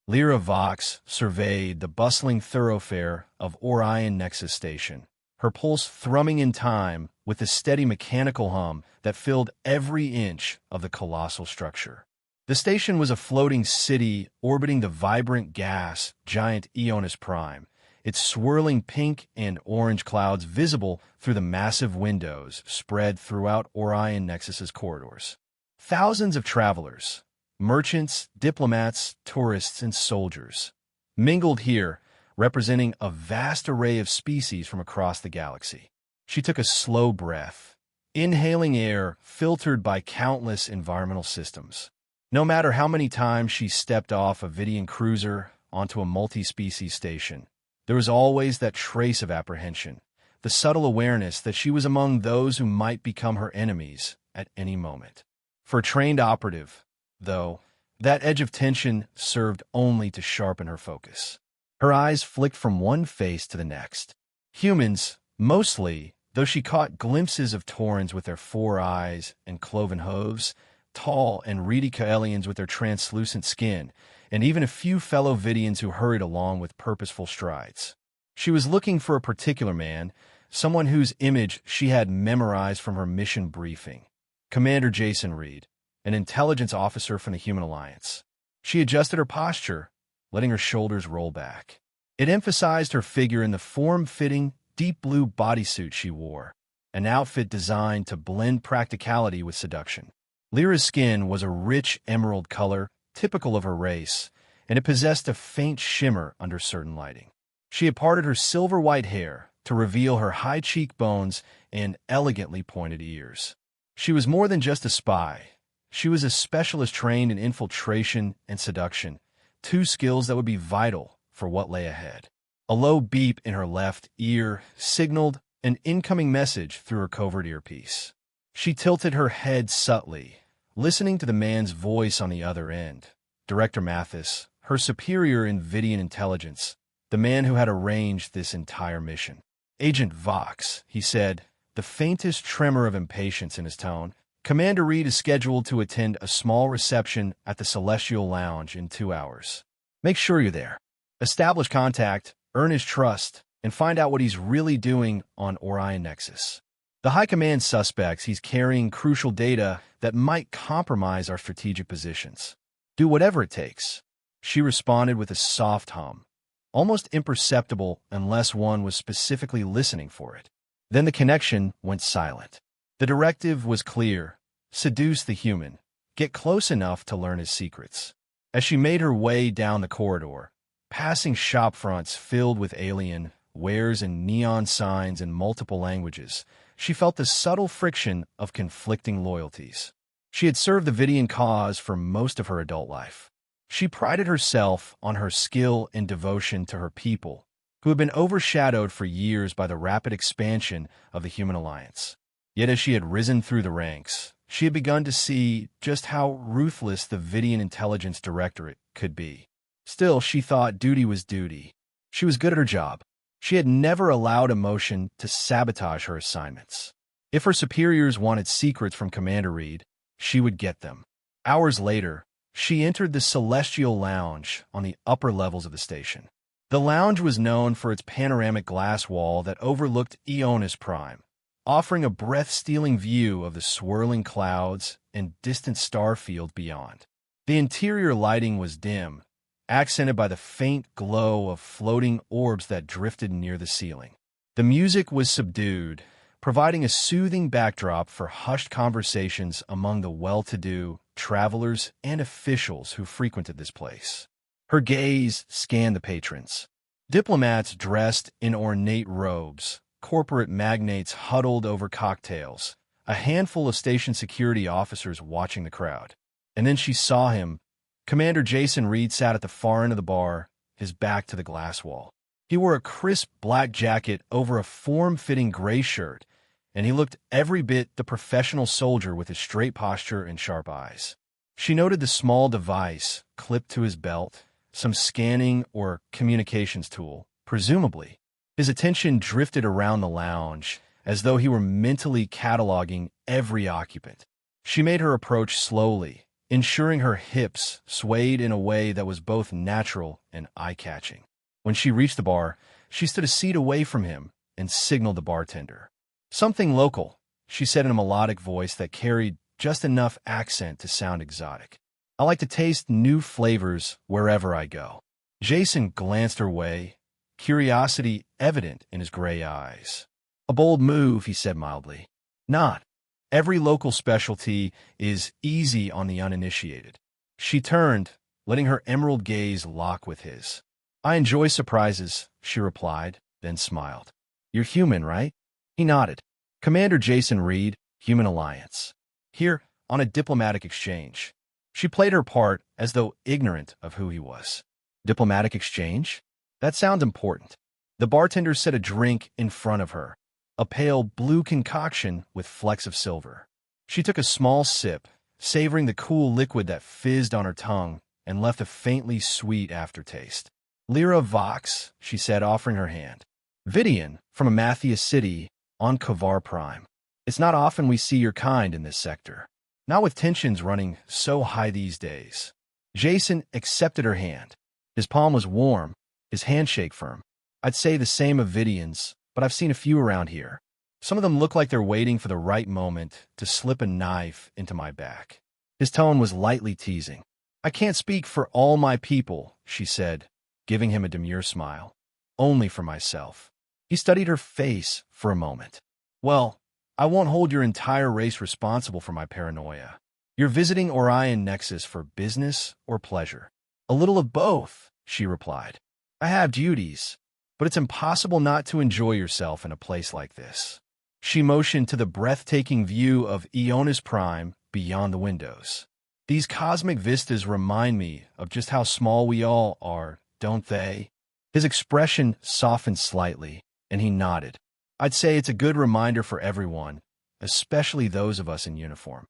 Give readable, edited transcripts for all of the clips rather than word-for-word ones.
Lyra Vox surveyed the bustling thoroughfare of Orion Nexus Station, her pulse thrumming in time with the steady mechanical hum that filled every inch of the colossal structure. The station was a floating city orbiting the vibrant gas giant Ionis Prime, its swirling pink and orange clouds visible through the massive windows spread throughout Orion Nexus's corridors. Thousands of travelers, merchants, diplomats, tourists, and soldiers mingled here, representing a vast array of species from across the galaxy. She took a slow breath, inhaling air filtered by countless environmental systems. No matter how many times she stepped off a Vidian cruiser onto a multi-species station, there was always that trace of apprehension, the subtle awareness that she was among those who might become her enemies at any moment. For a trained operative, though, that edge of tension served only to sharpen her focus. Her eyes flicked from one face to the next. Humans, mostly, though she caught glimpses of Taurans with their 4 eyes and cloven hooves, tall and reedy Kaelians with their translucent skin, and even a few fellow Vidians who hurried along with purposeful strides. She was looking for a particular man, someone whose image she had memorized from her mission briefing. Commander Jason Reed, an intelligence officer from the Human Alliance. She adjusted her posture, letting her shoulders roll back. It emphasized her figure in the form-fitting, deep blue bodysuit she wore, an outfit designed to blend practicality with seduction. Lyra's skin was a rich emerald color, typical of her race, and it possessed a faint shimmer under certain lighting. She had parted her silver-white hair to reveal her high cheekbones and elegantly pointed ears. She was more than just a spy. She was a specialist trained in infiltration and seduction, 2 skills that would be vital for what lay ahead. A low beep in her left ear signaled an incoming message through her covert earpiece. She tilted her head subtly, listening to the man's voice on the other end. Director Mathis, her superior in Vidian intelligence, the man who had arranged this entire mission. Agent Vox, he said, the faintest tremor of impatience in his tone. Commander Reed is scheduled to attend a small reception at the Celestial Lounge in 2 hours. Make sure you're there. Establish contact, earn his trust, and find out what he's really doing on Orion Nexus. The High Command suspects he's carrying crucial data that might compromise our strategic positions. Do whatever it takes. She responded with a soft hum, almost imperceptible unless one was specifically listening for it. Then the connection went silent. The directive was clear. Seduce the human. Get close enough to learn his secrets. As she made her way down the corridor, passing shop fronts filled with alien wares and neon signs in multiple languages, she felt the subtle friction of conflicting loyalties. She had served the Vidian cause for most of her adult life. She prided herself on her skill and devotion to her people, who had been overshadowed for years by the rapid expansion of the Human Alliance. Yet as she had risen through the ranks, she had begun to see just how ruthless the Vidian Intelligence Directorate could be. Still, she thought duty was duty. She was good at her job. She had never allowed emotion to sabotage her assignments. If her superiors wanted secrets from Commander Reed, she would get them. Hours later, she entered the Celestial Lounge on the upper levels of the station. The lounge was known for its panoramic glass wall that overlooked Ionis Prime, offering a breath-stealing view of the swirling clouds and distant star field beyond. The interior lighting was dim, accented by the faint glow of floating orbs that drifted near the ceiling. The music was subdued, providing a soothing backdrop for hushed conversations among the well-to-do travelers and officials who frequented this place. Her gaze scanned the patrons. Diplomats dressed in ornate robes, corporate magnates huddled over cocktails, a handful of station security officers watching the crowd. And then she saw him. Commander Jason Reed sat at the far end of the bar, his back to the glass wall. He wore a crisp black jacket over a form-fitting gray shirt, and he looked every bit the professional soldier with his straight posture and sharp eyes. She noted the small device clipped to his belt, some scanning or communications tool, presumably. His attention drifted around the lounge, as though he were mentally cataloging every occupant. She made her approach slowly, ensuring her hips swayed in a way that was both natural and eye-catching. When she reached the bar, she stood a seat away from him and signaled the bartender. "Something local," she said in a melodic voice that carried just enough accent to sound exotic. "I like to taste new flavors wherever I go." Jason glanced her way, curiosity evident in his gray eyes. "A bold move," he said mildly. "Not. Every local specialty is easy on the uninitiated." She turned, letting her emerald gaze lock with his. "I enjoy surprises," she replied, then smiled. "You're human, right?" He nodded. "Commander Jason Reed, Human Alliance. Here on a diplomatic exchange." She played her part as though ignorant of who he was. "Diplomatic exchange? That sounds important." The bartender set a drink in front of her, a pale blue concoction with flecks of silver. She took a small sip, savoring the cool liquid that fizzed on her tongue and left a faintly sweet aftertaste. "Lyra Vox," she said, offering her hand. "Vidian, from Amathia City, on Kavar Prime. It's not often we see your kind in this sector. Not with tensions running so high these days." Jason accepted her hand. His palm was warm, his handshake firm. "I'd say the same of Vidian's, but I've seen a few around here. Some of them look like they're waiting for the right moment to slip a knife into my back." His tone was lightly teasing. "I can't speak for all my people," she said, giving him a demure smile. "Only for myself." He studied her face for a moment. "Well, I won't hold your entire race responsible for my paranoia. You're visiting Orion Nexus for business or pleasure?" "A little of both," she replied. "I have duties, but it's impossible not to enjoy yourself in a place like this." She motioned to the breathtaking view of Ionis Prime beyond the windows. "These cosmic vistas remind me of just how small we all are, don't they?" His expression softened slightly, and he nodded. "I'd say it's a good reminder for everyone, especially those of us in uniform."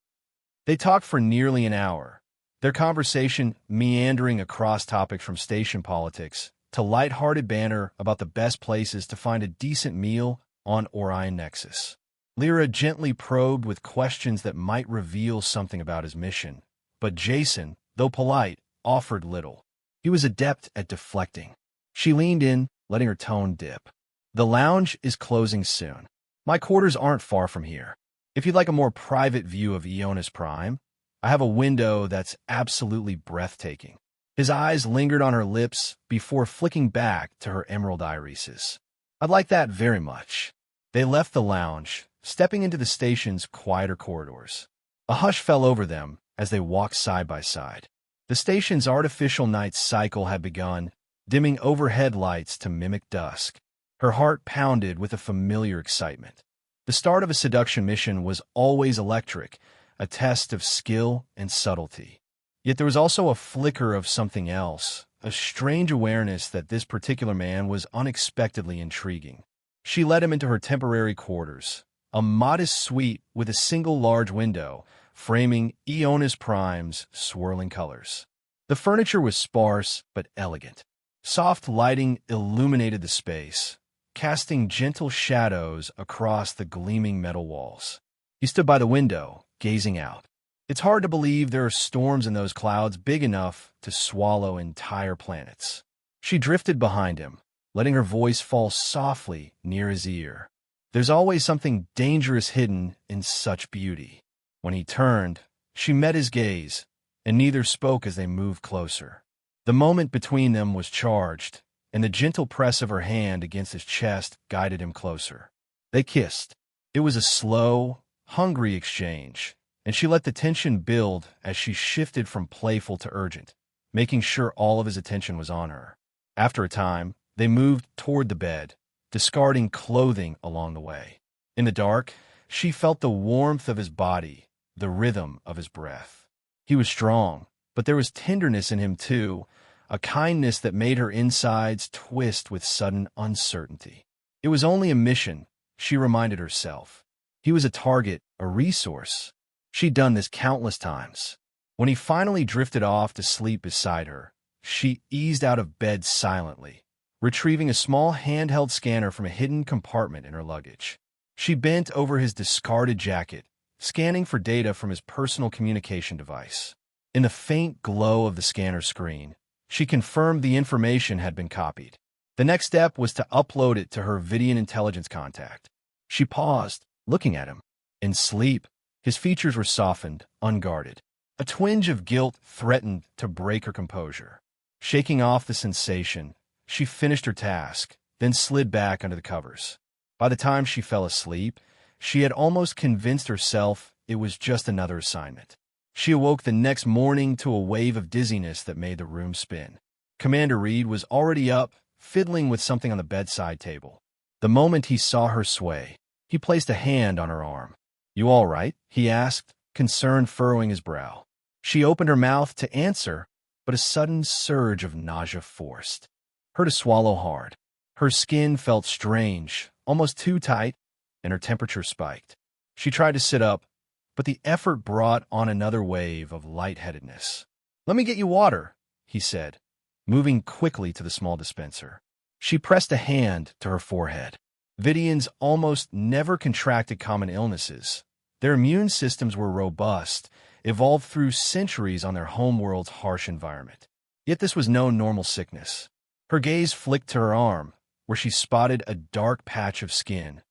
They talked for nearly an hour, their conversation meandering across topics from station politics to light-hearted banter about the best places to find a decent meal on Orion Nexus. Lyra gently probed with questions that might reveal something about his mission, but Jason, though polite, offered little. He was adept at deflecting. She leaned in, letting her tone dip. "The lounge is closing soon. My quarters aren't far from here. If you'd like a more private view of Ionis Prime, I have a window that's absolutely breathtaking." His eyes lingered on her lips before flicking back to her emerald irises. "I'd like that very much." They left the lounge, stepping into the station's quieter corridors. A hush fell over them as they walked side by side. The station's artificial night cycle had begun, dimming overhead lights to mimic dusk. Her heart pounded with a familiar excitement. The start of a seduction mission was always electric, a test of skill and subtlety. Yet there was also a flicker of something else, a strange awareness that this particular man was unexpectedly intriguing. She led him into her temporary quarters, a modest suite with a single large window, framing Ionis Prime's swirling colors. The furniture was sparse but elegant. Soft lighting illuminated the space, casting gentle shadows across the gleaming metal walls. He stood by the window, gazing out. It's hard to believe there are storms in those clouds big enough to swallow entire planets. She drifted behind him, letting her voice fall softly near his ear. There's always something dangerous hidden in such beauty. When he turned, she met his gaze, and neither spoke as they moved closer. The moment between them was charged, and the gentle press of her hand against his chest guided him closer. They kissed. It was a slow, hungry exchange, and she let the tension build as she shifted from playful to urgent, making sure all of his attention was on her. After a time, they moved toward the bed, discarding clothing along the way. In the dark, she felt the warmth of his body, the rhythm of his breath. He was strong, but there was tenderness in him too, a kindness that made her insides twist with sudden uncertainty. It was only a mission, she reminded herself. He was a target, a resource. She'd done this countless times. When he finally drifted off to sleep beside her, she eased out of bed silently, retrieving a small handheld scanner from a hidden compartment in her luggage. She bent over his discarded jacket, scanning for data from his personal communication device. In the faint glow of the scanner screen, she confirmed the information had been copied. The next step was to upload it to her Vidian intelligence contact. She paused, looking at him. In sleep, his features were softened, unguarded. A twinge of guilt threatened to break her composure. Shaking off the sensation, she finished her task, then slid back under the covers. By the time she fell asleep, she had almost convinced herself it was just another assignment. She awoke the next morning to a wave of dizziness that made the room spin. Commander Reed was already up, fiddling with something on the bedside table. The moment he saw her sway, he placed a hand on her arm. "You all right?" he asked, concern furrowing his brow. She opened her mouth to answer, but a sudden surge of nausea forced her to swallow hard. Her skin felt strange, almost too tight, and her temperature spiked. She tried to sit up, but the effort brought on another wave of lightheadedness. "Let me get you water," he said, moving quickly to the small dispenser. She pressed a hand to her forehead. Vidians almost never contracted common illnesses. Their immune systems were robust, evolved through centuries on their homeworld's harsh environment. Yet this was no normal sickness. Her gaze flicked to her arm, where she spotted a dark patch of skin,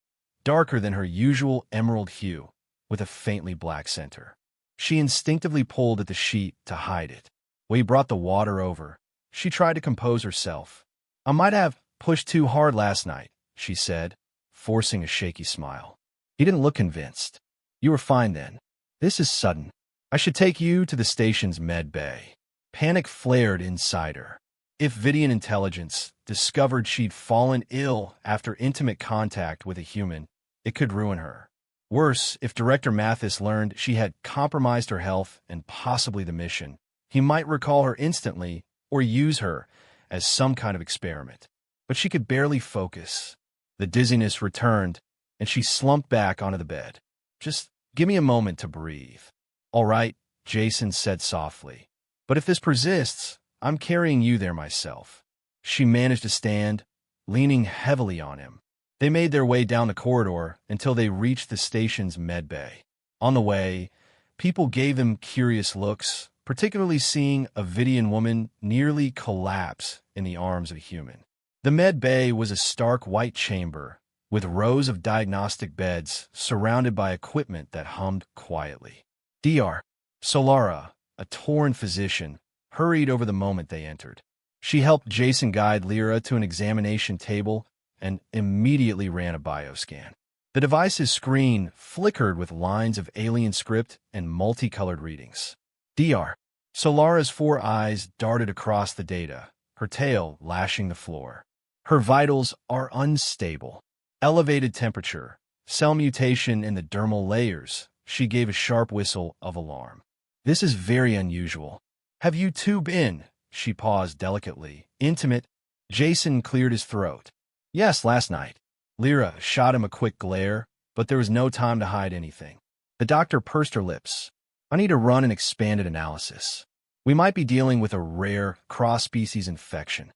darker than her usual emerald hue, with a faintly black center. She instinctively pulled at the sheet to hide it. When he brought the water over, she tried to compose herself. "I might have pushed too hard last night," she said, forcing a shaky smile. He didn't look convinced. "You were fine then. This is sudden. I should take you to the station's med bay." Panic flared inside her. If Vidian intelligence discovered she'd fallen ill after intimate contact with a human, it could ruin her. Worse, if Director Mathis learned she had compromised her health and possibly the mission, he might recall her instantly or use her as some kind of experiment. But she could barely focus. The dizziness returned, and she slumped back onto the bed. "Just give me a moment to breathe." "All right," Jason said softly. "But if this persists, I'm carrying you there myself." She managed to stand, leaning heavily on him. They made their way down the corridor until they reached the station's med bay. On the way, people gave them curious looks, particularly seeing a Vidian woman nearly collapse in the arms of a human. The med bay was a stark white chamber, with rows of diagnostic beds surrounded by equipment that hummed quietly. Dr. Solara, a Tauran physician, hurried over the moment they entered. She helped Jason guide Lyra to an examination table and immediately ran a bioscan. The device's screen flickered with lines of alien script and multicolored readings. Dr. Solara's 4 eyes darted across the data, her tail lashing the floor. "Her vitals are unstable. Elevated temperature, cell mutation in the dermal layers." She gave a sharp whistle of alarm. "This is very unusual. Have you two been?" She paused delicately. "Intimate?" Jason cleared his throat. "Yes, last night." Lyra shot him a quick glare, but there was no time to hide anything. The doctor pursed her lips. "I need to run an expanded analysis. We might be dealing with a rare cross-species infection."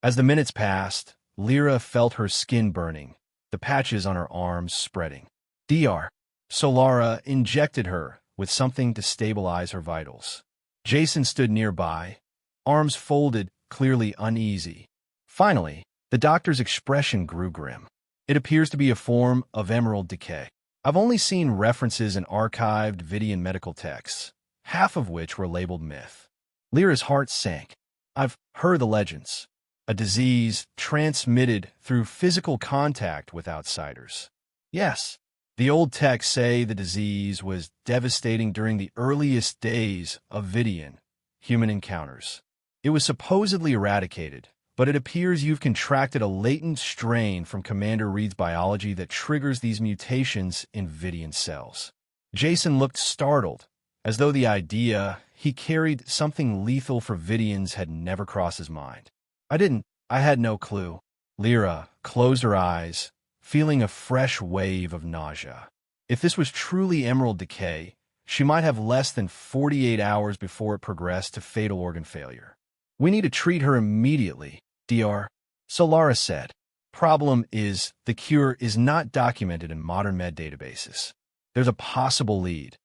As the minutes passed, Lyra felt her skin burning, the patches on her arms spreading. Dr. Solara injected her with something to stabilize her vitals. Jason stood nearby, arms folded, clearly uneasy. Finally, the doctor's expression grew grim. "It appears to be a form of emerald decay. I've only seen references in archived Vidian medical texts, half of which were labeled myth." Lyra's heart sank. "I've heard the legends. A disease transmitted through physical contact with outsiders." "Yes. The old texts say the disease was devastating during the earliest days of Vidian human encounters. It was supposedly eradicated, but it appears you've contracted a latent strain from Commander Reed's biology that triggers these mutations in Vidian cells." Jason looked startled, as though the idea he carried something lethal for Vidians had never crossed his mind. I had no clue." Lyra closed her eyes, feeling a fresh wave of nausea. If this was truly emerald decay, she might have less than 48 hours before it progressed to fatal organ failure. "We need to treat her immediately," Dr. Solara said. "Problem is, the cure is not documented in modern med databases. There's a possible lead,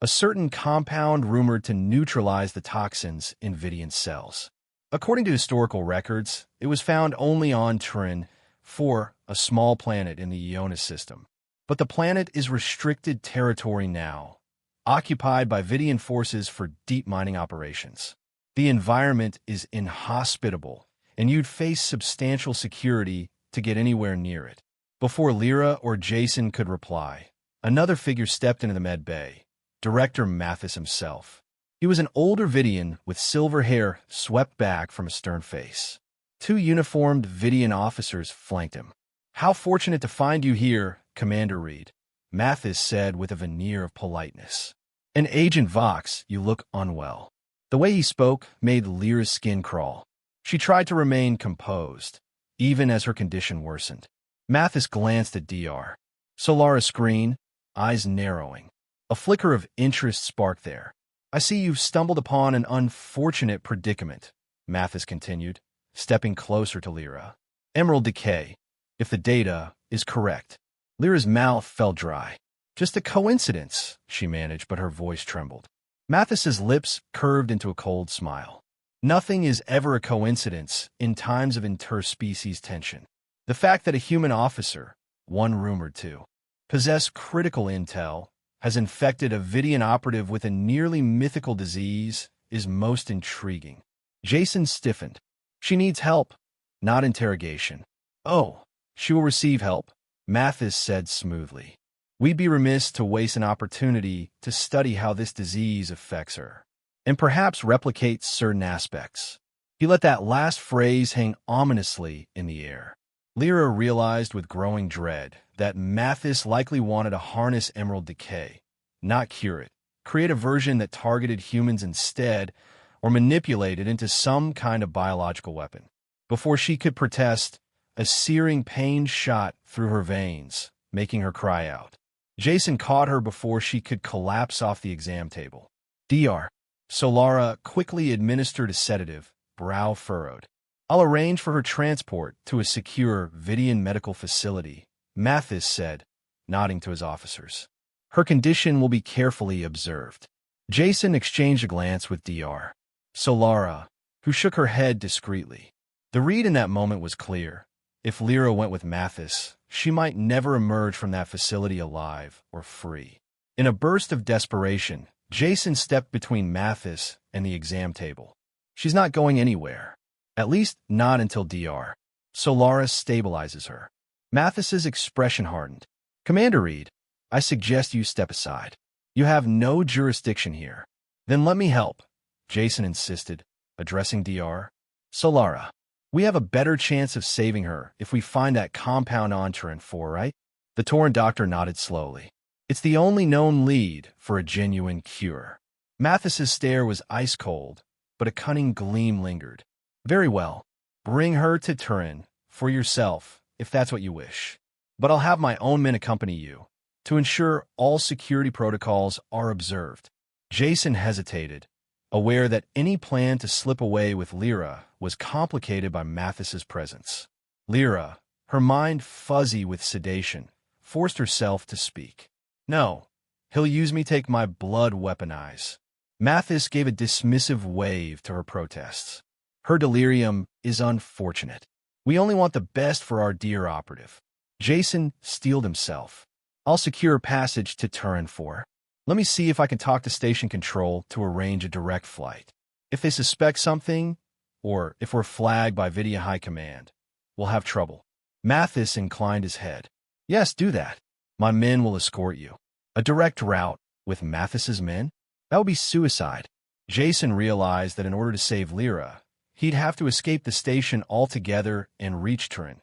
a certain compound rumored to neutralize the toxins in Vidian's cells. According to historical records, it was found only on Turin 4, a small planet in the Ionis system. But the planet is restricted territory now, occupied by Vidian forces for deep mining operations. The environment is inhospitable, and you'd face substantial security to get anywhere near it. Before Lyra or Jason could reply, another figure stepped into the med bay, Director Mathis himself. He was an older Vidian with silver hair swept back from a stern face. 2 uniformed Vidian officers flanked him. "How fortunate to find you here, Commander Reed," Mathis said with a veneer of politeness. "And Agent Vox, you look unwell." The way he spoke made Lyra's skin crawl. She tried to remain composed, even as her condition worsened. Mathis glanced at DR. Solara's screen, eyes narrowing. A flicker of interest sparked there. "I see you've stumbled upon an unfortunate predicament," Mathis continued, stepping closer to Lyra. "Emerald decay, if the data is correct." Lyra's mouth felt dry. "Just a coincidence," she managed, but her voice trembled. Mathis's lips curved into a cold smile. "Nothing is ever a coincidence in times of interspecies tension. The fact that a human officer, one rumored to, possess critical intel, has infected a Vidian operative with a nearly mythical disease is most intriguing." Jason stiffened. "She needs help, not interrogation." "Oh, she will receive help," Mathis said smoothly. "We'd be remiss to waste an opportunity to study how this disease affects her, and perhaps replicate certain aspects." He let that last phrase hang ominously in the air. Lyra realized with growing dread that Mathis likely wanted to harness Emerald Decay, not cure it, create a version that targeted humans instead, or manipulate it into some kind of biological weapon. Before she could protest, a searing pain shot through her veins, making her cry out. Jason caught her before she could collapse off the exam table. "DR." Solara quickly administered a sedative, brow furrowed. "I'll arrange for her transport to a secure Vidian medical facility," Mathis said, nodding to his officers. "Her condition will be carefully observed." Jason exchanged a glance with DR. Solara, who shook her head discreetly. The read in that moment was clear. If Lyra went with Mathis, she might never emerge from that facility alive or free. In a burst of desperation, Jason stepped between Mathis and the exam table. "She's not going anywhere. At least not until DR. Solaris stabilizes her." Mathis's expression hardened. "Commander Reed, I suggest you step aside. You have no jurisdiction here." "Then let me help," Jason insisted, addressing DR. "Solara, we have a better chance of saving her if we find that compound on Turin 4, right?" The Tauran doctor nodded slowly. "It's the only known lead for a genuine cure." Mathis's stare was ice-cold, but a cunning gleam lingered. "Very well. Bring her to Turin, for yourself, if that's what you wish. But I'll have my own men accompany you, to ensure all security protocols are observed." Jason hesitated, aware that any plan to slip away with Lyra was complicated by Mathis's presence. Lyra, her mind fuzzy with sedation, forced herself to speak. "No, he'll use me take my blood weaponize." Mathis gave a dismissive wave to her protests. "Her delirium is unfortunate. We only want the best for our dear operative." Jason steeled himself. "I'll secure passage to Turin 4. Let me see if I can talk to station control to arrange a direct flight. If they suspect something, or if we're flagged by Vidia High Command, we'll have trouble." Mathis inclined his head. "Yes, do that. My men will escort you." A direct route with Mathis's men? That would be suicide. Jason realized that in order to save Lyra, he'd have to escape the station altogether and reach Turin,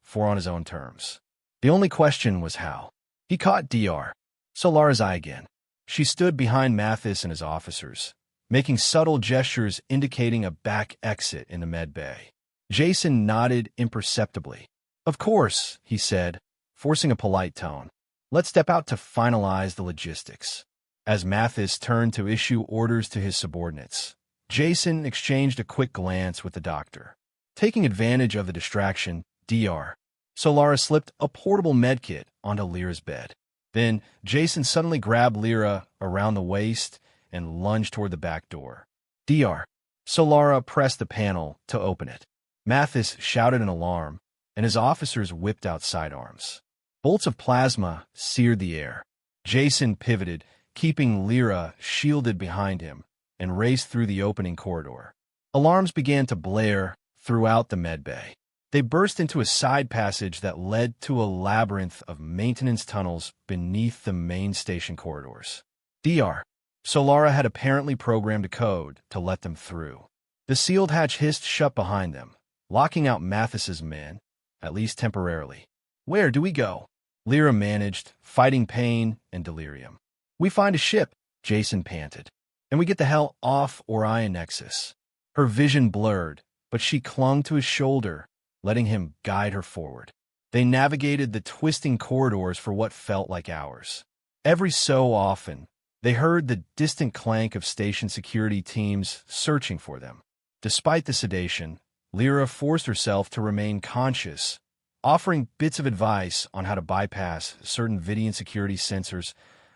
for on his own terms. The only question was how. He caught DR. Solara's eye again. She stood behind Mathis and his officers, making subtle gestures indicating a back exit in the med bay. Jason nodded imperceptibly. "Of course," he said, forcing a polite tone. "Let's step out to finalize the logistics." As Mathis turned to issue orders to his subordinates, Jason exchanged a quick glance with the doctor. Taking advantage of the distraction, DR. Solara slipped a portable medkit onto Lyra's bed. Then Jason suddenly grabbed Lyra around the waist and lunged toward the back door. "DR." Solara pressed the panel to open it. Mathis shouted an alarm, and his officers whipped out sidearms. Bolts of plasma seared the air. Jason pivoted, keeping Lyra shielded behind him, and raced through the opening corridor. Alarms began to blare throughout the medbay. They burst into a side passage that led to a labyrinth of maintenance tunnels beneath the main station corridors. DR. Solara had apparently programmed a code to let them through. The sealed hatch hissed shut behind them, locking out Mathis's men, at least temporarily. "Where do we go?" Lyra managed, fighting pain and delirium. "We find a ship," Jason panted, "and we get the hell off Orion Nexus." Her vision blurred, but she clung to his shoulder, letting him guide her forward. They navigated the twisting corridors for what felt like hours. Every so often, they heard the distant clank of station security teams searching for them. Despite the sedation, Lyra forced herself to remain conscious, offering bits of advice on how to bypass certain Vidian security sensors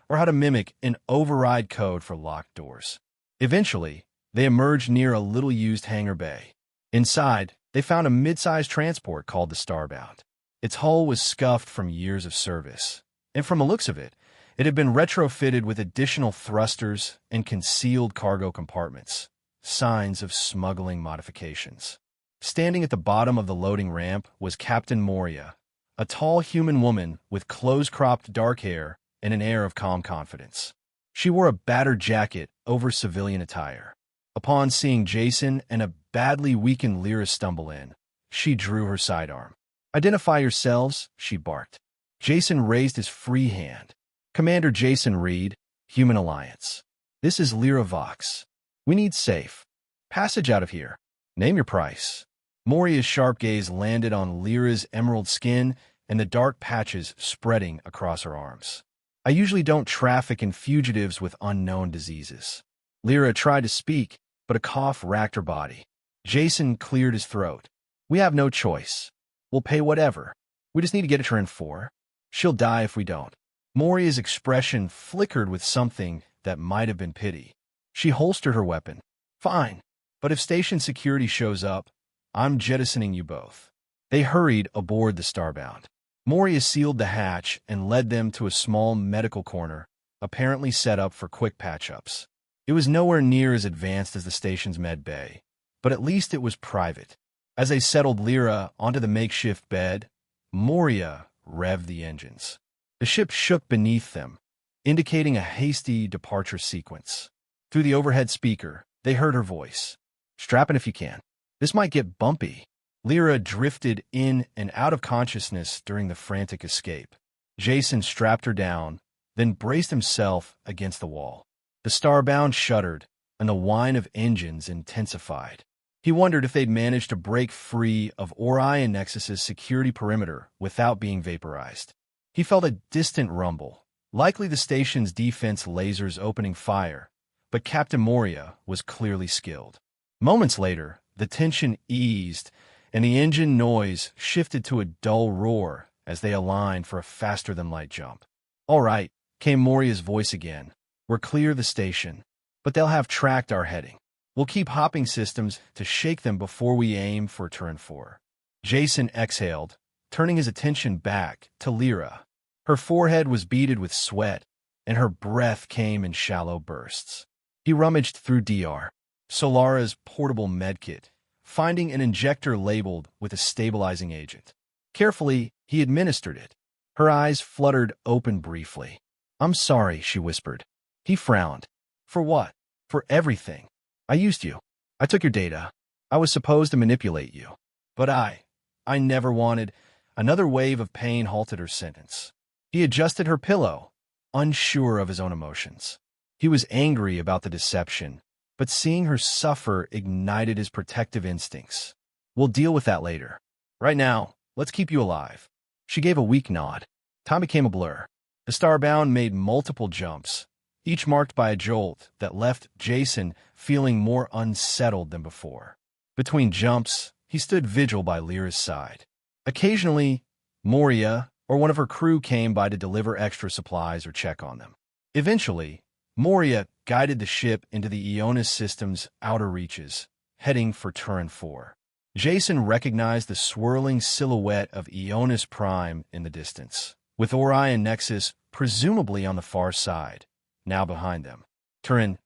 or how to mimic an override code for locked doors. Eventually, they emerged near a little-used hangar bay. Inside, they found a mid-sized transport called the Starbound. Its hull was scuffed from years of service, and from the looks of it, it had been retrofitted with additional thrusters and concealed cargo compartments, signs of smuggling modifications. Standing at the bottom of the loading ramp was Captain Moria, a tall human woman with close-cropped dark hair and an air of calm confidence. She wore a battered jacket over civilian attire. Upon seeing Jason and a badly weakened Lyra stumble in, she drew her sidearm. "Identify yourselves," she barked. Jason raised his free hand. "Commander Jason Reed, Human Alliance. This is Lyra Vox. We need safe passage out of here. Name your price." Moria's sharp gaze landed on Lyra's emerald skin and the dark patches spreading across her arms. "I usually don't traffic in fugitives with unknown diseases." Lyra tried to speak, but a cough racked her body. Jason cleared his throat. "We have no choice. We'll pay whatever. We just need to get her in 4. She'll die if we don't." Moria's expression flickered with something that might have been pity. She holstered her weapon. "Fine, but if station security shows up, I'm jettisoning you both." They hurried aboard the Starbound. Moria sealed the hatch and led them to a small medical corner, apparently set up for quick patch-ups. It was nowhere near as advanced as the station's med bay, but at least it was private. As they settled Lyra onto the makeshift bed, Moria revved the engines. The ship shook beneath them, indicating a hasty departure sequence. Through the overhead speaker, they heard her voice. "Strap in if you can. This might get bumpy." Lyra drifted in and out of consciousness during the frantic escape. Jason strapped her down, then braced himself against the wall. The Starbound shuddered, and the whine of engines intensified. He wondered if they'd managed to break free of Orion Nexus's security perimeter without being vaporized. He felt a distant rumble, likely the station's defense lasers opening fire, but Captain Moria was clearly skilled. Moments later, the tension eased, and the engine noise shifted to a dull roar as they aligned for a faster-than-light jump. "All right," came Moria's voice again. "We're clear of the station, but they'll have tracked our heading. We'll keep hopping systems to shake them before we aim for turn 4. Jason exhaled, turning his attention back to Lyra. Her forehead was beaded with sweat, and her breath came in shallow bursts. He rummaged through DR. Solara's portable medkit, finding an injector labeled with a stabilizing agent. Carefully, he administered it. Her eyes fluttered open briefly. "I'm sorry," she whispered. He frowned. "For what?" "For everything. I used you. I took your data. I was supposed to manipulate you. But I never wanted—" Another wave of pain halted her sentence. He adjusted her pillow, unsure of his own emotions. He was angry about the deception, but seeing her suffer ignited his protective instincts. "We'll deal with that later. Right now, let's keep you alive." She gave a weak nod. Time became a blur. The Starbound made multiple jumps, each marked by a jolt that left Jason feeling more unsettled than before. Between jumps, he stood vigil by Lyra's side. Occasionally, Moria, or one of her crew came by to deliver extra supplies or check on them. Eventually, Moria guided the ship into the Ionis system's outer reaches, heading for Turin 4. Jason recognized the swirling silhouette of Ionis Prime in the distance, with Orion Nexus presumably on the far side, now behind them. Turin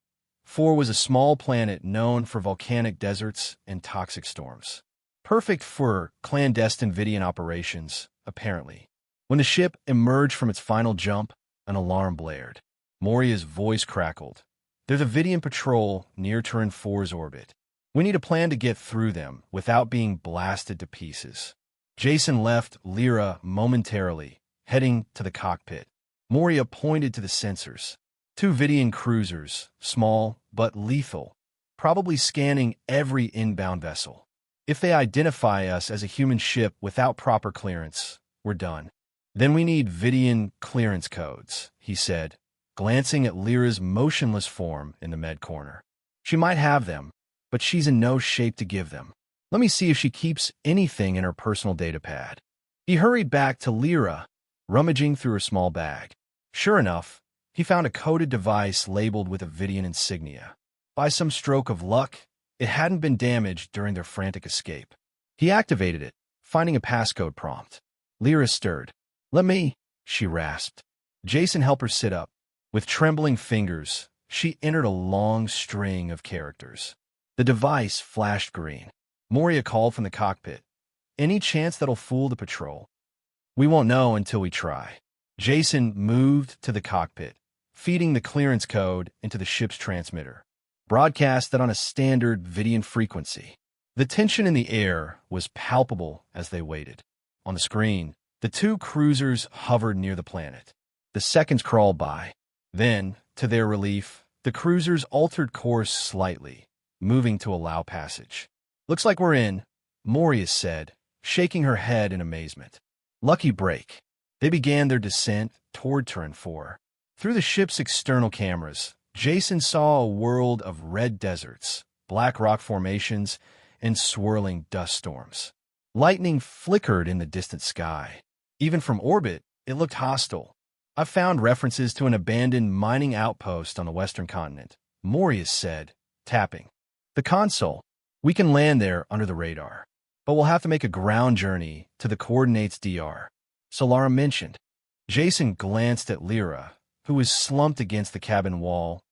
4 was a small planet known for volcanic deserts and toxic storms. Perfect for clandestine Vidian operations, apparently. When the ship emerged from its final jump, an alarm blared. Moria's voice crackled. "There's a Vidian patrol near Turin 4's orbit. We need a plan to get through them without being blasted to pieces." Jason left Lyra momentarily, heading to the cockpit. Moria pointed to the sensors. 2 Vidian cruisers, small but lethal, probably scanning every inbound vessel. "If they identify us as a human ship without proper clearance, we're done." "Then we need Vidian clearance codes," he said, glancing at Lyra's motionless form in the med corner. "She might have them, but she's in no shape to give them. Let me see if she keeps anything in her personal data pad." He hurried back to Lyra, rummaging through her small bag. Sure enough, he found a coded device labeled with a Vidian insignia. By some stroke of luck, it hadn't been damaged during their frantic escape. He activated it, finding a passcode prompt. Lyra stirred. "Let me," she rasped. Jason helped her sit up. With trembling fingers, she entered a long string of characters. The device flashed green. Moria called from the cockpit. "Any chance that'll fool the patrol?" "We won't know until we try." Jason moved to the cockpit, feeding the clearance code into the ship's transmitter. Broadcasted on a standard Vidian frequency. The tension in the air was palpable as they waited. On the screen, the 2 cruisers hovered near the planet. The seconds crawled by. Then, to their relief, the cruisers altered course slightly, moving to allow passage. "Looks like we're in," Moria said, shaking her head in amazement. Lucky break. They began their descent toward Turin 4. Through the ship's external cameras, Jason saw a world of red deserts, black rock formations, and swirling dust storms. Lightning flickered in the distant sky. Even from orbit, it looked hostile. "I've found references to an abandoned mining outpost on the western continent," Moria said, tapping the console. "We can land there under the radar, but we'll have to make a ground journey to the coordinates DR. Solara mentioned." Jason glanced at Lyra, who was slumped against the cabin wall,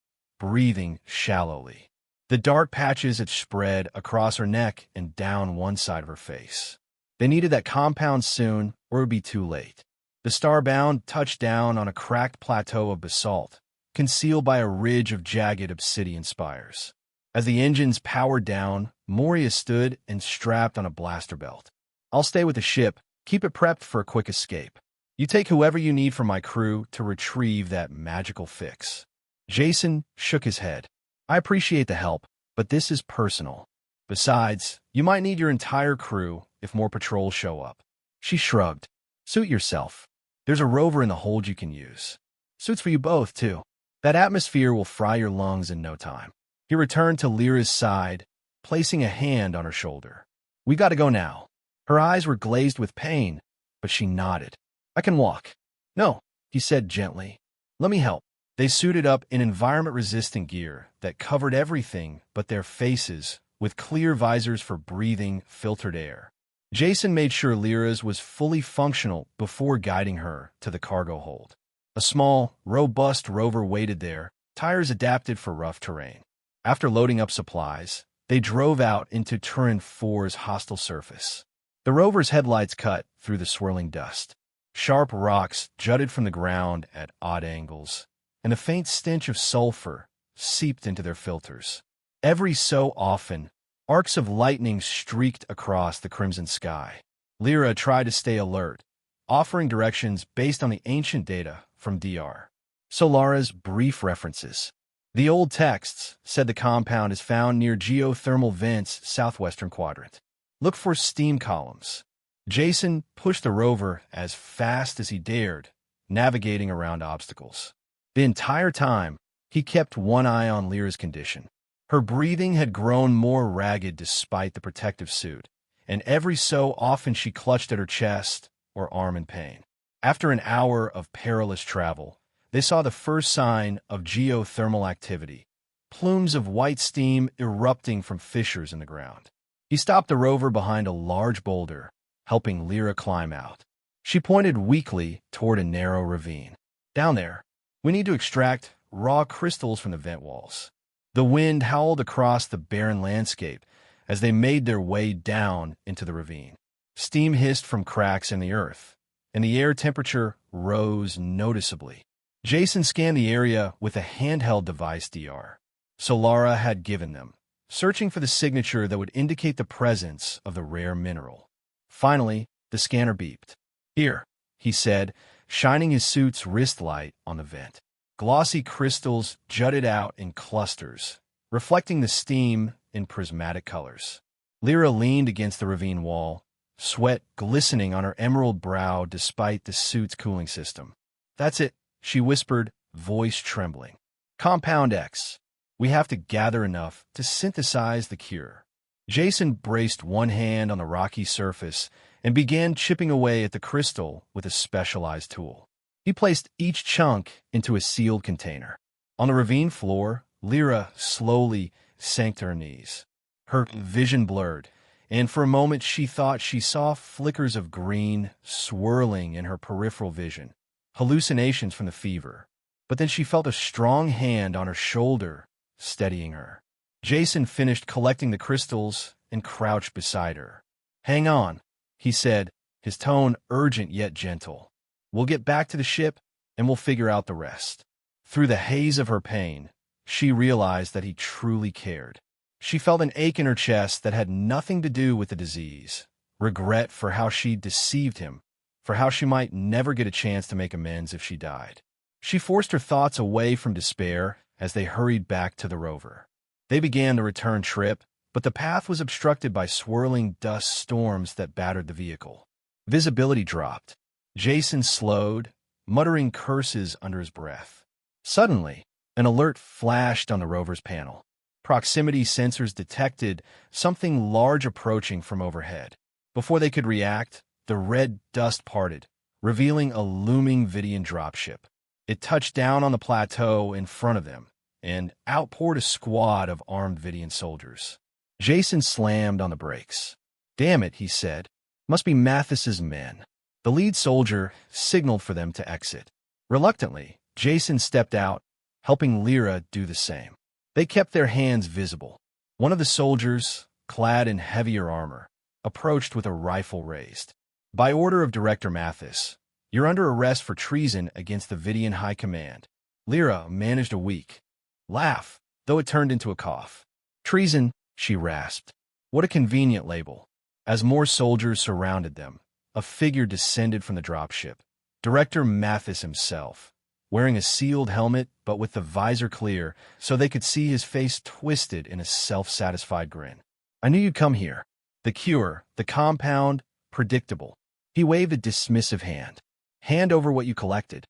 breathing shallowly. The dark patches had spread across her neck and down one side of her face. They needed that compound soon, or it would be too late. The Starbound touched down on a cracked plateau of basalt, concealed by a ridge of jagged obsidian spires. As the engines powered down, Moria stood and strapped on a blaster belt. "I'll stay with the ship, keep it prepped for a quick escape. You take whoever you need from my crew to retrieve that magical fix." Jason shook his head. "I appreciate the help, but this is personal. Besides, you might need your entire crew if more patrols show up." She shrugged. "Suit yourself. There's a rover in the hold you can use. Suits for you both, too. That atmosphere will fry your lungs in no time." He returned to Lyra's side, placing a hand on her shoulder. "We gotta go now." Her eyes were glazed with pain, but she nodded. "I can walk." "No," he said gently. "Let me help." They suited up in environment-resistant gear that covered everything but their faces, with clear visors for breathing filtered air. Jason made sure Lyra's was fully functional before guiding her to the cargo hold. A small, robust rover waited there, tires adapted for rough terrain. After loading up supplies, they drove out into Turin 4's hostile surface. The rover's headlights cut through the swirling dust. Sharp rocks jutted from the ground at odd angles, and a faint stench of sulfur seeped into their filters. Every so often, arcs of lightning streaked across the crimson sky. Lyra tried to stay alert, offering directions based on the ancient data from DR. Solara's brief references. The old texts said the compound is found near geothermal vents southwestern quadrant. Look for steam columns. Jason pushed the rover as fast as he dared, navigating around obstacles. The entire time, he kept one eye on Lyra's condition. Her breathing had grown more ragged despite the protective suit, and every so often she clutched at her chest or arm in pain. After an hour of perilous travel, they saw the first sign of geothermal activity, plumes of white steam erupting from fissures in the ground. He stopped the rover behind a large boulder, helping Lyra climb out. She pointed weakly toward a narrow ravine. Down there, we need to extract raw crystals from the vent walls. The wind howled across the barren landscape as they made their way down into the ravine. Steam hissed from cracks in the earth, and the air temperature rose noticeably. Jason scanned the area with a handheld device DR Solara had given them, searching for the signature that would indicate the presence of the rare mineral. Finally, the scanner beeped. "Here," he said, shining his suit's wrist light on the vent. Glossy crystals jutted out in clusters, reflecting the steam in prismatic colors. Lyra leaned against the ravine wall, sweat glistening on her emerald brow despite the suit's cooling system. "That's it," she whispered, voice trembling. "Compound X. We have to gather enough to synthesize the cure." Jason braced one hand on the rocky surface and began chipping away at the crystal with a specialized tool. He placed each chunk into a sealed container. On the ravine floor, Lyra slowly sank to her knees. Her vision blurred, and for a moment she thought she saw flickers of green swirling in her peripheral vision, hallucinations from the fever. But then she felt a strong hand on her shoulder, steadying her. Jason finished collecting the crystals and crouched beside her. "Hang on," he said, his tone urgent yet gentle. "We'll get back to the ship, and we'll figure out the rest." Through the haze of her pain, she realized that he truly cared. She felt an ache in her chest that had nothing to do with the disease, regret for how she deceived him, for how she might never get a chance to make amends if she died. She forced her thoughts away from despair as they hurried back to the rover. They began the return trip, but the path was obstructed by swirling dust storms that battered the vehicle. Visibility dropped. Jason slowed, muttering curses under his breath. Suddenly, an alert flashed on the rover's panel. Proximity sensors detected something large approaching from overhead. Before they could react, the red dust parted, revealing a looming Vidian dropship. It touched down on the plateau in front of them, and outpoured a squad of armed Vidian soldiers. Jason slammed on the brakes. "Damn it," he said. "Must be Mathis's men." The lead soldier signaled for them to exit. Reluctantly, Jason stepped out, helping Lyra do the same. They kept their hands visible. One of the soldiers, clad in heavier armor, approached with a rifle raised. "By order of Director Mathis, you're under arrest for treason against the Vidian High Command." Lyra managed a weak laugh, though it turned into a cough. "Treason," she rasped. What a convenient label. As more soldiers surrounded them, a figure descended from the dropship. Director Mathis himself, wearing a sealed helmet but with the visor clear so they could see his face twisted in a self-satisfied grin. "I knew you'd come here. The cure, the compound, predictable." He waved a dismissive hand. "Hand over what you collected."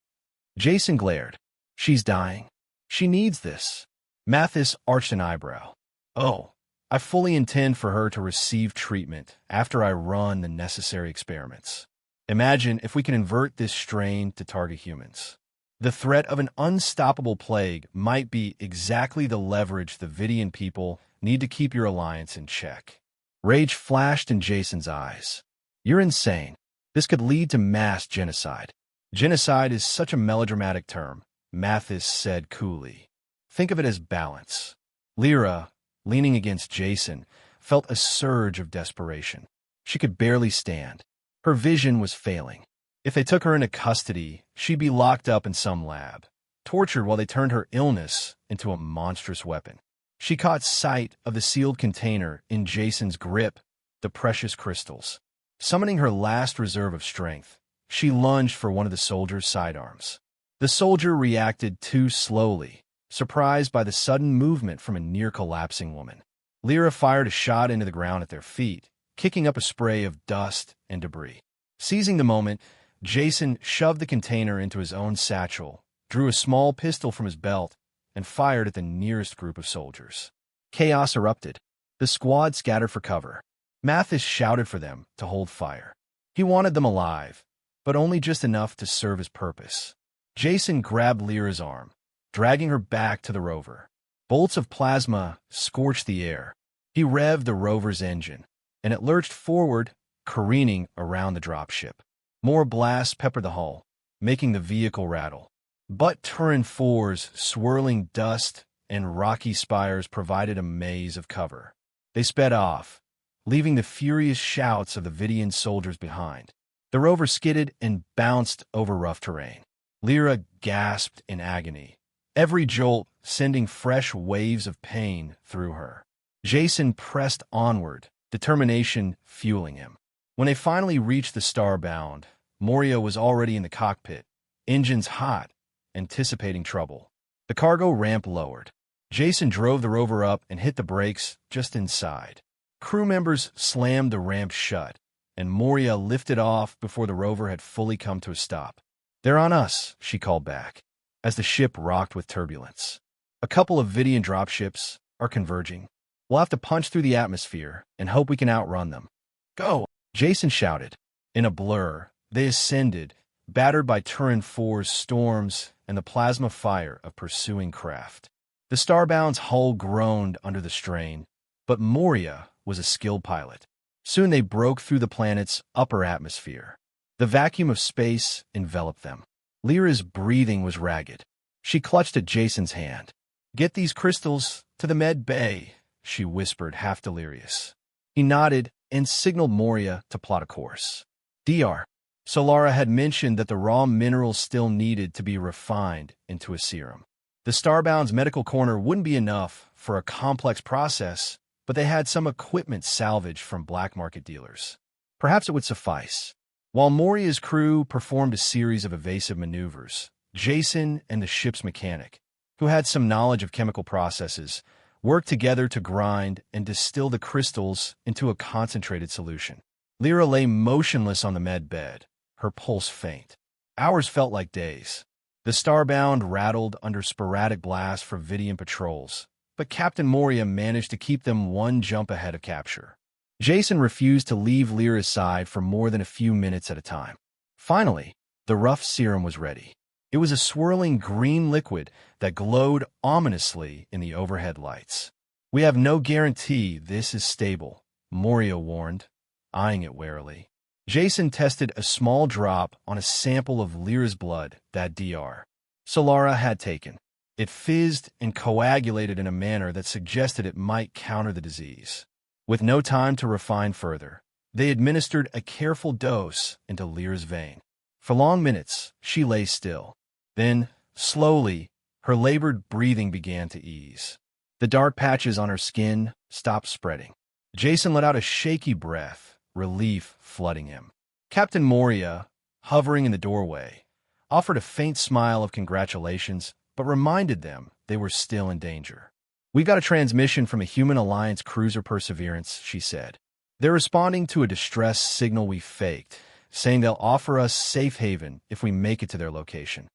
Jason glared. "She's dying. She needs this." Mathis arched an eyebrow. "Oh, I fully intend for her to receive treatment after I run the necessary experiments. Imagine if we can invert this strain to target humans. The threat of an unstoppable plague might be exactly the leverage the Vidian people need to keep your alliance in check." Rage flashed in Jason's eyes. "You're insane. This could lead to mass genocide." "Genocide is such a melodramatic term," Mathis said coolly. "Think of it as balance." Lyra, leaning against Jason, felt a surge of desperation. She could barely stand. Her vision was failing. If they took her into custody, she'd be locked up in some lab, tortured while they turned her illness into a monstrous weapon. She caught sight of the sealed container in Jason's grip, the precious crystals. Summoning her last reserve of strength, she lunged for one of the soldier's sidearms. The soldier reacted too slowly, surprised by the sudden movement from a near-collapsing woman. Lyra fired a shot into the ground at their feet, kicking up a spray of dust and debris. Seizing the moment, Jason shoved the container into his own satchel, drew a small pistol from his belt, and fired at the nearest group of soldiers. Chaos erupted. The squad scattered for cover. Mathis shouted for them to hold fire. He wanted them alive, but only just enough to serve his purpose. Jason grabbed Lyra's arm, dragging her back to the rover. Bolts of plasma scorched the air. He revved the rover's engine, and it lurched forward, careening around the dropship. More blasts peppered the hull, making the vehicle rattle. But Turin 4's swirling dust and rocky spires provided a maze of cover. They sped off, leaving the furious shouts of the Vidian soldiers behind. The rover skidded and bounced over rough terrain. Lyra gasped in agony, every jolt sending fresh waves of pain through her. Jason pressed onward, determination fueling him. When they finally reached the Starbound, Moria was already in the cockpit, engines hot, anticipating trouble. The cargo ramp lowered. Jason drove the rover up and hit the brakes just inside. Crew members slammed the ramp shut, and Moria lifted off before the rover had fully come to a stop. "They're on us," she called back, as the ship rocked with turbulence. "A couple of Vidian dropships are converging. We'll have to punch through the atmosphere and hope we can outrun them." "Go!" Jason shouted. In a blur, they ascended, battered by Turin 4's storms and the plasma fire of pursuing craft. The Starbound's hull groaned under the strain, but Moria was a skilled pilot. Soon they broke through the planet's upper atmosphere. The vacuum of space enveloped them. Lyra's breathing was ragged. She clutched at Jason's hand. "Get these crystals to the med bay," she whispered, half delirious. He nodded and signaled Moria to plot a course. "Dr. Solara had mentioned that the raw minerals still needed to be refined into a serum. The Starbound's medical corner wouldn't be enough for a complex process, but they had some equipment salvaged from black market dealers. Perhaps it would suffice. While Moria's crew performed a series of evasive maneuvers, Jason and the ship's mechanic, who had some knowledge of chemical processes, worked together to grind and distill the crystals into a concentrated solution. Lyra lay motionless on the med bed, her pulse faint. Hours felt like days. The Starbound rattled under sporadic blasts from Vidian patrols, but Captain Moria managed to keep them one jump ahead of capture. Jason refused to leave Lyra's side for more than a few minutes at a time. Finally, the rough serum was ready. It was a swirling green liquid that glowed ominously in the overhead lights. "We have no guarantee this is stable," Moria warned, eyeing it warily. Jason tested a small drop on a sample of Lyra's blood that Dr. Solara had taken. It fizzed and coagulated in a manner that suggested it might counter the disease. With no time to refine further, they administered a careful dose into Lyra's vein. For long minutes, she lay still. Then, slowly, her labored breathing began to ease. The dark patches on her skin stopped spreading. Jason let out a shaky breath, relief flooding him. Captain Moria, hovering in the doorway, offered a faint smile of congratulations, but reminded them they were still in danger. "We got a transmission from a Human Alliance cruiser Perseverance," she said. "They're responding to a distress signal we faked, saying they'll offer us safe haven if we make it to their location."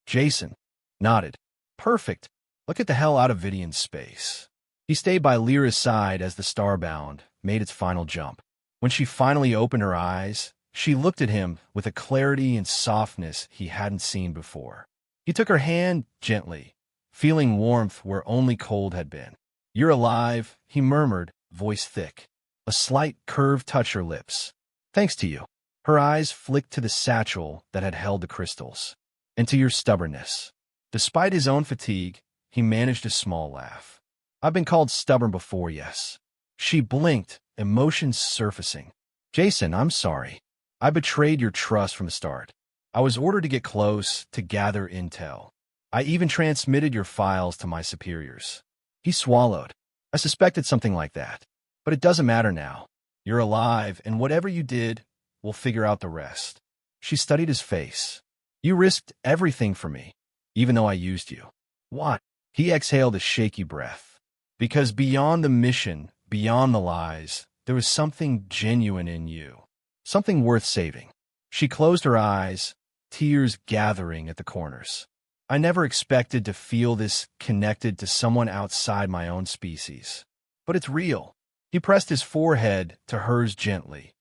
Jason nodded. "Perfect. Let's get the hell out of Vidian space." He stayed by Lyra's side as the Starbound made its final jump. When she finally opened her eyes, she looked at him with a clarity and softness he hadn't seen before. He took her hand gently, feeling warmth where only cold had been. "You're alive," he murmured, voice thick. A slight curve touched her lips. "Thanks to you." Her eyes flicked to the satchel that had held the crystals. "And to your stubbornness." Despite his own fatigue, he managed a small laugh. "I've been called stubborn before, yes." She blinked, emotions surfacing. "Jason, I'm sorry. I betrayed your trust from the start. I was ordered to get close, to gather intel. I even transmitted your files to my superiors." He swallowed. "I suspected something like that. But it doesn't matter now. You're alive, and whatever you did, we'll figure out the rest." She studied his face. "You risked everything for me, even though I used you." "What?" He exhaled a shaky breath. "Because beyond the mission, beyond the lies, there was something genuine in you. Something worth saving." She closed her eyes, tears gathering at the corners. "I never expected to feel this connected to someone outside my own species. But it's real." He pressed his forehead to hers gently,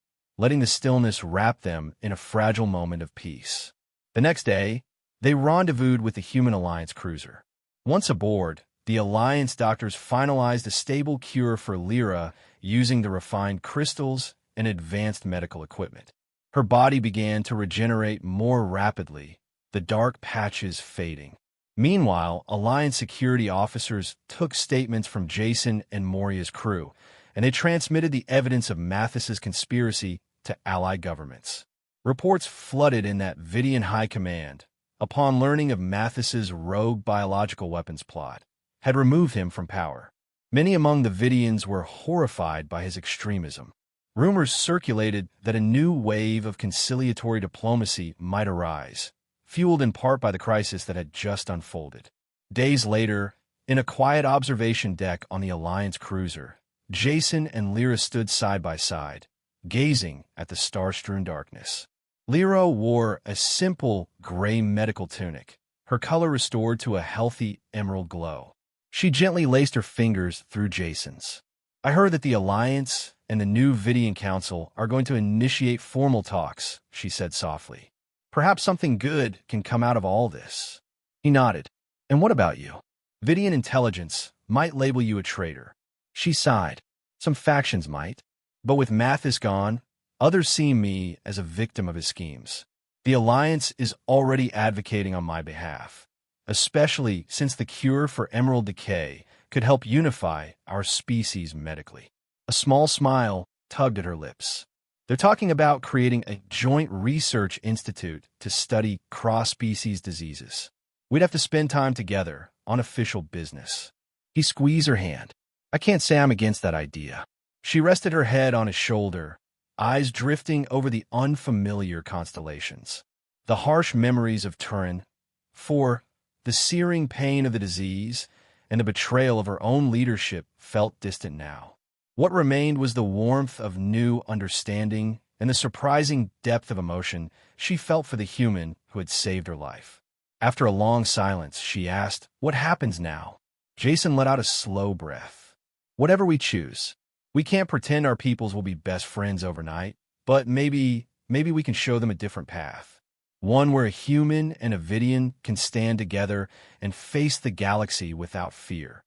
letting the stillness wrap them in a fragile moment of peace. The next day, they rendezvoused with the Human Alliance cruiser. Once aboard, the Alliance doctors finalized a stable cure for Lyra using the refined crystals and advanced medical equipment. Her body began to regenerate more rapidly, the dark patches fading. Meanwhile, Alliance security officers took statements from Jason and Moria's crew, and they transmitted the evidence of Mathis's conspiracy to allied governments. Reports flooded in that Vidian High Command, upon learning of Mathis's rogue biological weapons plot, had removed him from power. Many among the Vidians were horrified by his extremism. Rumors circulated that a new wave of conciliatory diplomacy might arise, fueled in part by the crisis that had just unfolded. Days later, in a quiet observation deck on the Alliance cruiser, Jason and Lyra stood side by side, gazing at the star-strewn darkness. Lyra wore a simple gray medical tunic, her color restored to a healthy emerald glow. She gently laced her fingers through Jason's. "I heard that the Alliance and the new Vidian Council are going to initiate formal talks," she said softly. "Perhaps something good can come out of all this." He nodded. "And what about you? Vidian intelligence might label you a traitor." She sighed. "Some factions might. But with Mathis gone, others see me as a victim of his schemes. The Alliance is already advocating on my behalf, especially since the cure for emerald decay could help unify our species medically." A small smile tugged at her lips. "They're talking about creating a joint research institute to study cross-species diseases. We'd have to spend time together on official business." He squeezed her hand. "I can't say I'm against that idea." She rested her head on his shoulder, eyes drifting over the unfamiliar constellations. The harsh memories of Turin, the searing pain of the disease, and the betrayal of her own leadership felt distant now. What remained was the warmth of new understanding and the surprising depth of emotion she felt for the human who had saved her life. After a long silence, she asked, "What happens now?" Jason let out a slow breath. "Whatever we choose. We can't pretend our peoples will be best friends overnight, but maybe we can show them a different path. One where a human and a Vidian can stand together and face the galaxy without fear."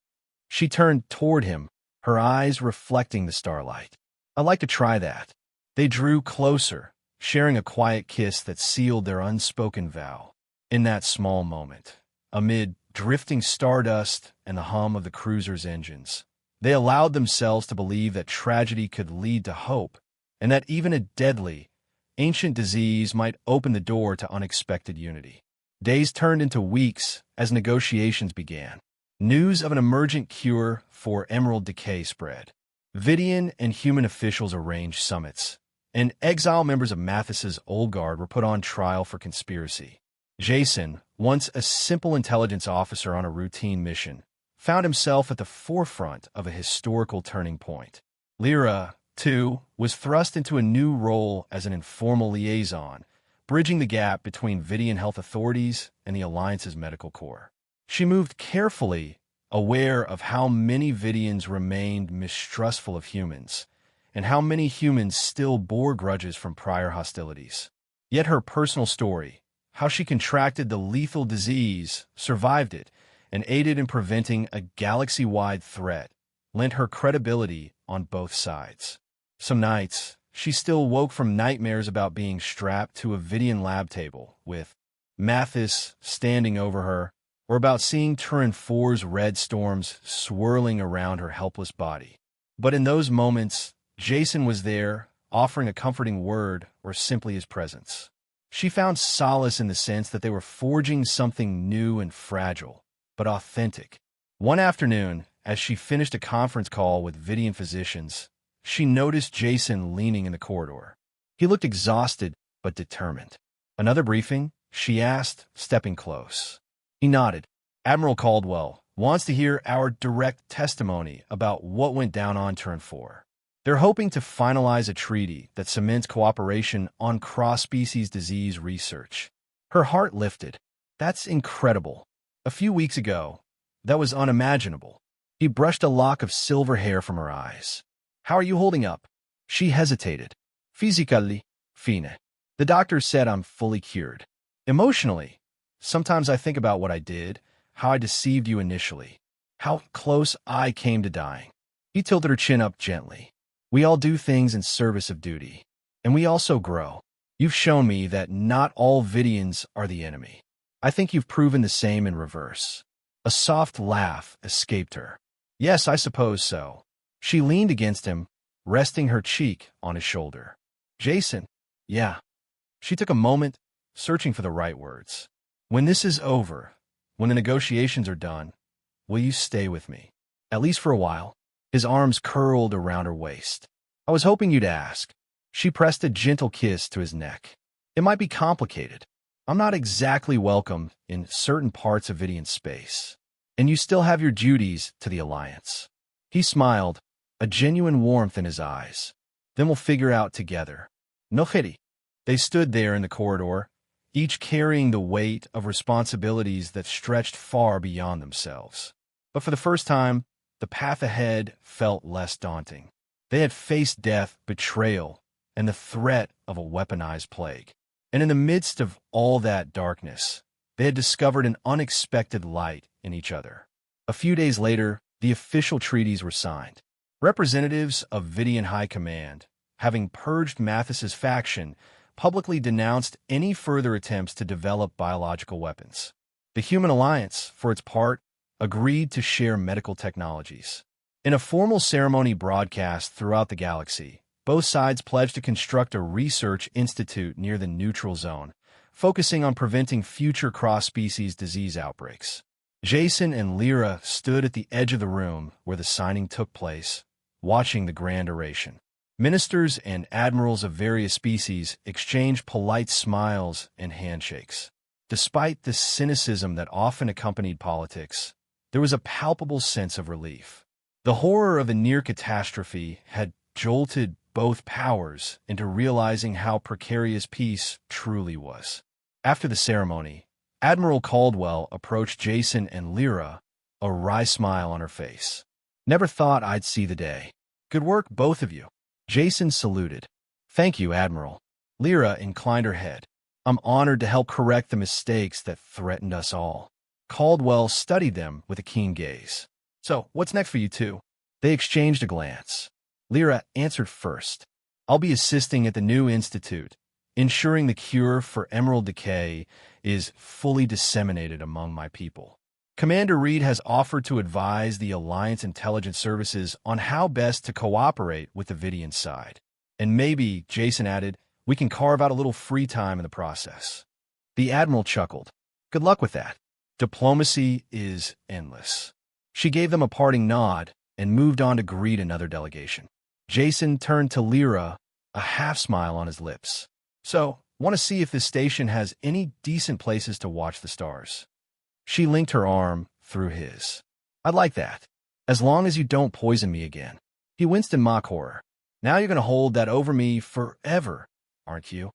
She turned toward him, her eyes reflecting the starlight. "I'd like to try that." They drew closer, sharing a quiet kiss that sealed their unspoken vow. In that small moment, amid drifting stardust and the hum of the cruiser's engines, they allowed themselves to believe that tragedy could lead to hope, and that even a deadly, ancient disease might open the door to unexpected unity. Days turned into weeks as negotiations began. News of an emergent cure for emerald decay spread. Vidian and human officials arranged summits, and exile members of Mathis's old guard were put on trial for conspiracy. Jason, once a simple intelligence officer on a routine mission, found himself at the forefront of a historical turning point. Lyra, too, was thrust into a new role as an informal liaison, bridging the gap between Vidian health authorities and the Alliance's medical corps. She moved carefully, aware of how many Vidians remained mistrustful of humans, and how many humans still bore grudges from prior hostilities. Yet her personal story, how she contracted the lethal disease, survived it, and aided in preventing a galaxy-wide threat, lent her credibility on both sides. Some nights, she still woke from nightmares about being strapped to a Vidian lab table, with Mathis standing over her, or about seeing Turin 4's red storms swirling around her helpless body. But in those moments, Jason was there, offering a comforting word or simply his presence. She found solace in the sense that they were forging something new and fragile, but authentic. One afternoon, as she finished a conference call with Vidian physicians, she noticed Jason leaning in the corridor. He looked exhausted but determined. "Another briefing?" she asked, stepping close. He nodded. "Admiral Caldwell wants to hear our direct testimony about what went down on Turn 4. They're hoping to finalize a treaty that cements cooperation on cross-species disease research." Her heart lifted. "That's incredible. A few weeks ago, that was unimaginable." He brushed a lock of silver hair from her eyes. "How are you holding up?" She hesitated. Physically, fine. The doctor said I'm fully cured. Emotionally, sometimes I think about what I did, how I deceived you initially, how close I came to dying. He tilted her chin up gently. We all do things in service of duty. And we also grow. You've shown me that not all Vidians are the enemy. I think you've proven the same in reverse. A soft laugh escaped her. Yes, I suppose so. She leaned against him, resting her cheek on his shoulder. Jason, yeah. She took a moment, searching for the right words. When this is over, when the negotiations are done, will you stay with me? At least for a while. His arms curled around her waist. I was hoping you'd ask. She pressed a gentle kiss to his neck. It might be complicated. I'm not exactly welcome in certain parts of Vidian space. And you still have your duties to the Alliance. He smiled, a genuine warmth in his eyes. Then we'll figure out together. No pity. They stood there in the corridor, each carrying the weight of responsibilities that stretched far beyond themselves. But for the first time, the path ahead felt less daunting. They had faced death, betrayal, and the threat of a weaponized plague. And in the midst of all that darkness, they had discovered an unexpected light in each other. A few days later, the official treaties were signed. Representatives of Vidian High Command, having purged Mathis's faction, publicly denounced any further attempts to develop biological weapons. The Human Alliance, for its part, agreed to share medical technologies. In a formal ceremony broadcast throughout the galaxy, both sides pledged to construct a research institute near the neutral zone, focusing on preventing future cross-species disease outbreaks. Jason and Lyra stood at the edge of the room where the signing took place, watching the grand oration. Ministers and admirals of various species exchanged polite smiles and handshakes. Despite the cynicism that often accompanied politics, there was a palpable sense of relief. The horror of a near catastrophe had jolted both powers into realizing how precarious peace truly was. After the ceremony, Admiral Caldwell approached Jason and Lyra, a wry smile on her face. Never thought I'd see the day. Good work, both of you. Jason saluted. Thank you, Admiral. Lyra inclined her head. I'm honored to help correct the mistakes that threatened us all. Caldwell studied them with a keen gaze. So, what's next for you two? They exchanged a glance. Lyra answered first. I'll be assisting at the new institute, ensuring the cure for emerald decay is fully disseminated among my people. Commander Reed has offered to advise the Alliance Intelligence Services on how best to cooperate with the Vidian side. And maybe, Jason added, we can carve out a little free time in the process. The Admiral chuckled. Good luck with that. Diplomacy is endless. She gave them a parting nod and moved on to greet another delegation. Jason turned to Lyra, a half-smile on his lips. So, want to see if this station has any decent places to watch the stars. She linked her arm through his. I'd like that, as long as you don't poison me again. He winced in mock horror. Now you're going to hold that over me forever, aren't you?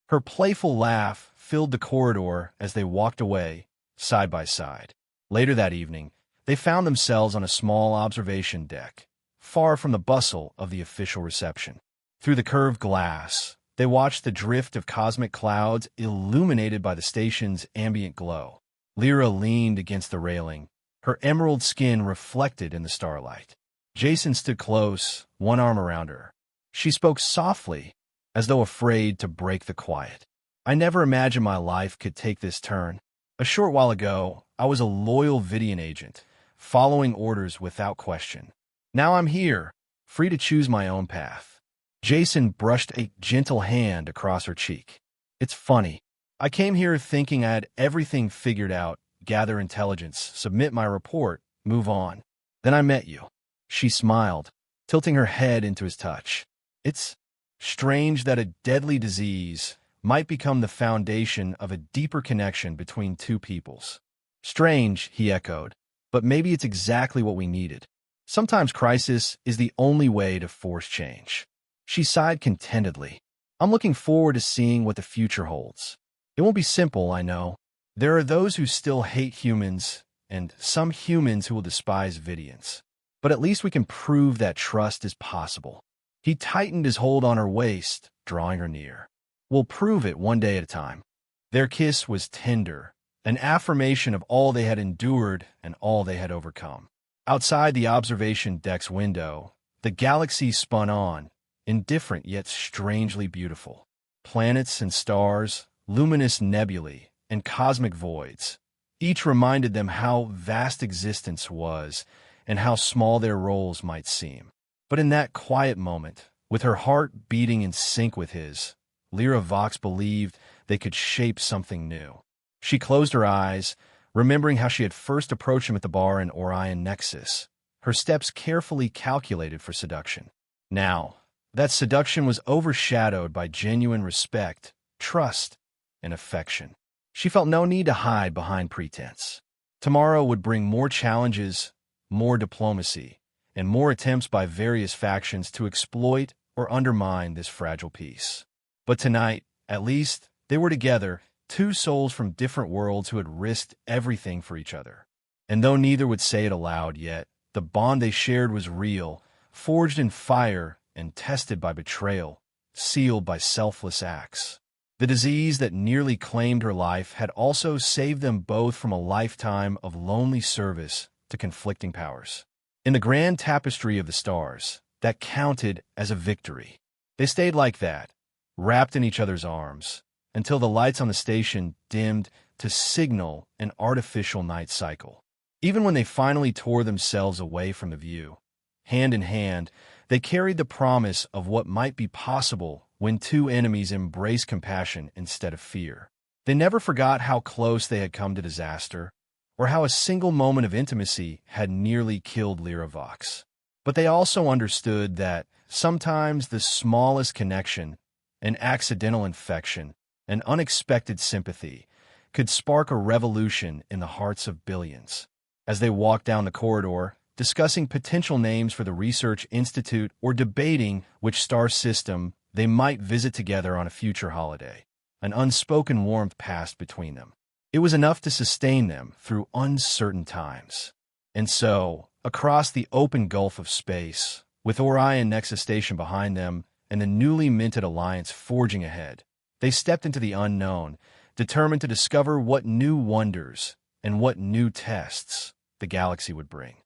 Her playful laugh filled the corridor as they walked away, side by side. Later that evening, they found themselves on a small observation deck, far from the bustle of the official reception. Through the curved glass, they watched the drift of cosmic clouds illuminated by the station's ambient glow. Lyra leaned against the railing, her emerald skin reflected in the starlight. Jason stood close, one arm around her. She spoke softly, as though afraid to break the quiet. I never imagined my life could take this turn. A short while ago, I was a loyal Vidian agent, following orders without question. Now I'm here, free to choose my own path. Jason brushed a gentle hand across her cheek. It's funny. I came here thinking I had everything figured out, gather intelligence, submit my report, move on. Then I met you. She smiled, tilting her head into his touch. It's strange that a deadly disease might become the foundation of a deeper connection between two peoples. Strange, he echoed, but maybe it's exactly what we needed. Sometimes crisis is the only way to force change. She sighed contentedly. I'm looking forward to seeing what the future holds. It won't be simple, I know. There are those who still hate humans, and some humans who will despise Vidians. But at least we can prove that trust is possible. He tightened his hold on her waist, drawing her near. "We'll prove it one day at a time." Their kiss was tender, an affirmation of all they had endured and all they had overcome. Outside the observation deck's window, the galaxy spun on, indifferent yet strangely beautiful. Planets and stars, luminous nebulae, and cosmic voids, each reminded them how vast existence was and how small their roles might seem. But in that quiet moment, with her heart beating in sync with his, Lyra Vox believed they could shape something new. She closed her eyes, remembering how she had first approached him at the bar in Orion Nexus, her steps carefully calculated for seduction. Now, that seduction was overshadowed by genuine respect, trust, and affection. She felt no need to hide behind pretense. Tomorrow would bring more challenges, more diplomacy, and more attempts by various factions to exploit or undermine this fragile peace. But tonight, at least, they were together, two souls from different worlds who had risked everything for each other. And though neither would say it aloud yet, the bond they shared was real, forged in fire and tested by betrayal, sealed by selfless acts. The disease that nearly claimed her life had also saved them both from a lifetime of lonely service to conflicting powers. In the grand tapestry of the stars, that counted as a victory. They stayed like that, wrapped in each other's arms, until the lights on the station dimmed to signal an artificial night cycle. Even when they finally tore themselves away from the view, hand in hand, they carried the promise of what might be possible when two enemies embrace compassion instead of fear. They never forgot how close they had come to disaster, or how a single moment of intimacy had nearly killed Lyra Vox. But they also understood that sometimes the smallest connection, an accidental infection, an unexpected sympathy, could spark a revolution in the hearts of billions. As they walked down the corridor, discussing potential names for the research institute or debating which star system they might visit together on a future holiday, an unspoken warmth passed between them. It was enough to sustain them through uncertain times. And so, across the open gulf of space, with Orion Nexus Station behind them and the newly minted alliance forging ahead, they stepped into the unknown, determined to discover what new wonders and what new tests the galaxy would bring.